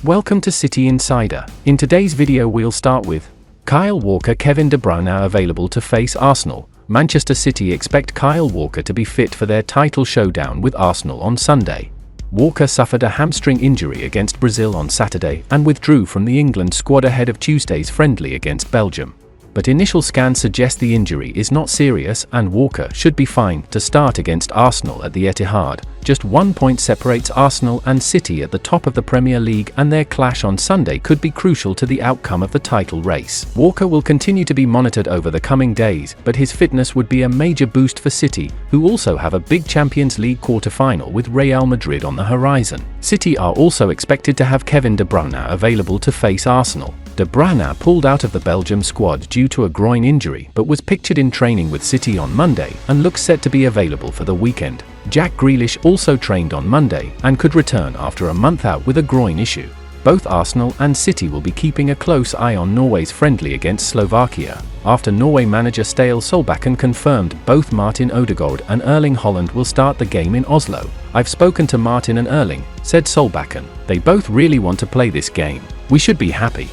Welcome to City Insider. In today's video we'll start with Kyle Walker, Kevin De Bruyne are available to face Arsenal. Manchester City expect Kyle Walker to be fit for their title showdown with Arsenal on Sunday. Walker suffered a hamstring injury against Brazil on Saturday and withdrew from the England squad ahead of Tuesday's friendly against Belgium. But initial scans suggest the injury is not serious and Walker should be fine to start against Arsenal at the Etihad. Just 1 point separates Arsenal and City at the top of the Premier League, and their clash on Sunday could be crucial to the outcome of the title race. Walker will continue to be monitored over the coming days, but his fitness would be a major boost for City, who also have a big Champions League quarter-final with Real Madrid on the horizon. City are also expected to have Kevin De Bruyne available to face Arsenal. De Bruyne pulled out of the Belgium squad due to a groin injury but was pictured in training with City on Monday and looks set to be available for the weekend. Jack Grealish also trained on Monday and could return after a month out with a groin issue. Both Arsenal and City will be keeping a close eye on Norway's friendly against Slovakia, after Norway manager Ståle Solbakken confirmed both Martin Odegaard and Erling Haaland will start the game in Oslo. "I've spoken to Martin and Erling," said Solbakken. "They both really want to play this game. We should be happy."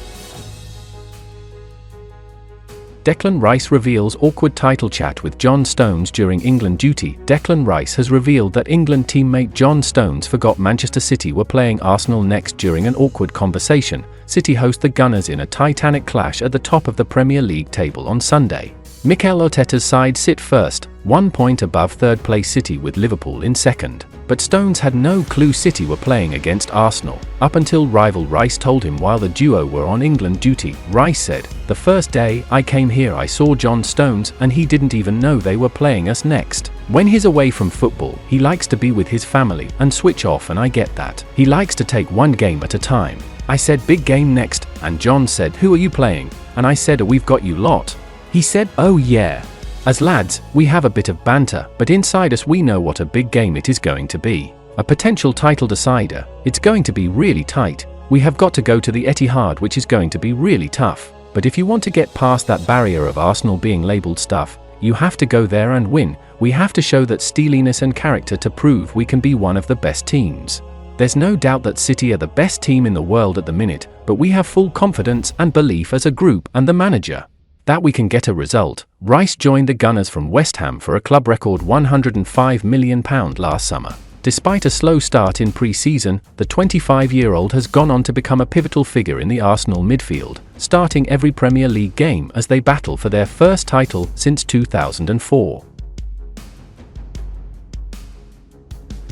Declan Rice reveals awkward title chat with John Stones during England duty. Declan Rice has revealed that England teammate John Stones forgot Manchester City were playing Arsenal next during an awkward conversation. City host the Gunners in a titanic clash at the top of the Premier League table on Sunday. Mikel Arteta's side sit first, 1 point above third-place City with Liverpool in second. But Stones had no clue City were playing against Arsenal, up until rival Rice told him while the duo were on England duty. Rice said, "The first day I came here I saw John Stones and he didn't even know they were playing us next. When he's away from football, he likes to be with his family and switch off, and I get that. He likes to take one game at a time. I said big game next, and John said who are you playing? And I said we've got you lot. He said, oh yeah. As lads, we have a bit of banter, but inside us we know what a big game it is going to be. A potential title decider. It's going to be really tight. We have got to go to the Etihad, which is going to be really tough. But if you want to get past that barrier of Arsenal being labelled stuff, you have to go there and win. We have to show that steeliness and character to prove we can be one of the best teams. There's no doubt that City are the best team in the world at the minute, but we have full confidence and belief as a group and the manager that we can get a result." Rice joined the Gunners from West Ham for a club record £105 million last summer. Despite a slow start in pre-season, the 25-year-old has gone on to become a pivotal figure in the Arsenal midfield, starting every Premier League game as they battle for their first title since 2004.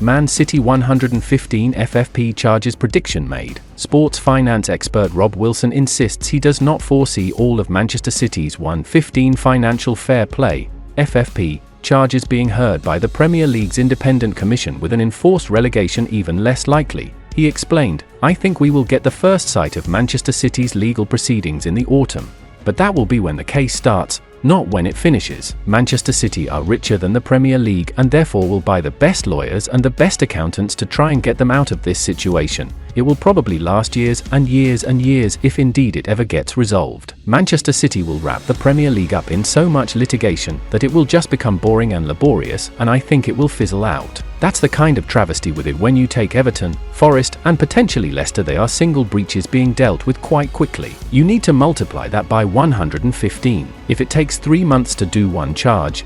Man City 115 FFP charges prediction made. Sports finance expert Rob Wilson insists he does not foresee all of Manchester City's 115 financial fair play (FFP) charges being heard by the Premier League's independent commission, with an enforced relegation even less likely. He explained, "I think we will get the first sight of Manchester City's legal proceedings in the autumn. But that will be when the case starts, not when it finishes. Manchester City are richer than the Premier League and therefore will buy the best lawyers and the best accountants to try and get them out of this situation. It will probably last years and years and years if indeed it ever gets resolved. Manchester City will wrap the Premier League up in so much litigation that it will just become boring and laborious, and I think it will fizzle out. That's the kind of travesty with it when you take Everton, Forest and potentially Leicester. They are single breaches being dealt with quite quickly. You need to multiply that by 115. If it takes 3 months to do one charge,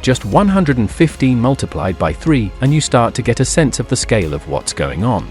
just 115 multiplied by 3 and you start to get a sense of the scale of what's going on."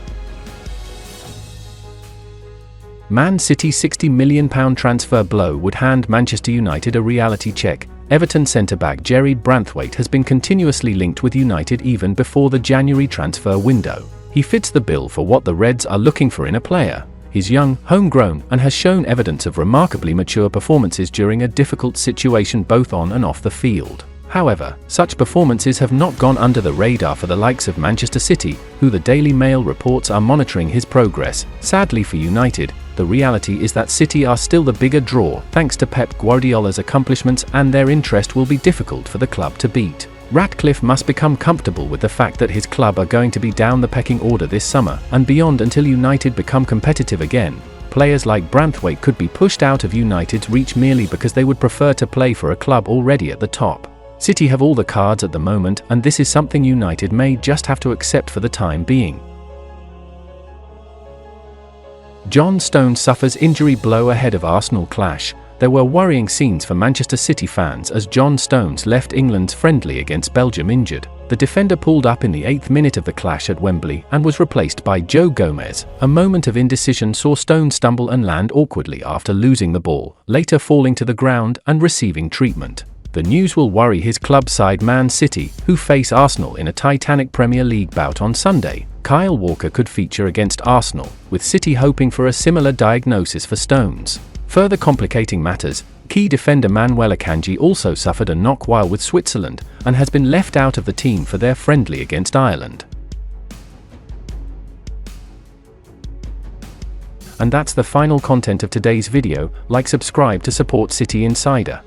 Man City's £60 million transfer blow would hand Manchester United a reality check. Everton centre-back Jared Branthwaite has been continuously linked with United even before the January transfer window. He fits the bill for what the Reds are looking for in a player. He's young, homegrown, and has shown evidence of remarkably mature performances during a difficult situation both on and off the field. However, such performances have not gone under the radar for the likes of Manchester City, who the Daily Mail reports are monitoring his progress. Sadly for United, the reality is that City are still the bigger draw thanks to Pep Guardiola's accomplishments, and their interest will be difficult for the club to beat. Ratcliffe must become comfortable with the fact that his club are going to be down the pecking order this summer and beyond until United become competitive again. Players like Branthwaite could be pushed out of United's reach merely because they would prefer to play for a club already at the top. City have all the cards at the moment, and this is something United may just have to accept for the time being. John Stones suffers injury blow ahead of Arsenal clash. There were worrying scenes for Manchester City fans as John Stones left England's friendly against Belgium injured. The defender pulled up in the 8th minute of the clash at Wembley and was replaced by Joe Gomez. A moment of indecision saw Stones stumble and land awkwardly after losing the ball, later falling to the ground and receiving treatment. The news will worry his club side Man City, who face Arsenal in a titanic Premier League bout on Sunday. Kyle Walker could feature against Arsenal, with City hoping for a similar diagnosis for Stones. Further complicating matters, key defender Manuel Akanji also suffered a knock while with Switzerland and has been left out of the team for their friendly against Ireland. And that's the final content of today's video. Like, subscribe to support City Insider.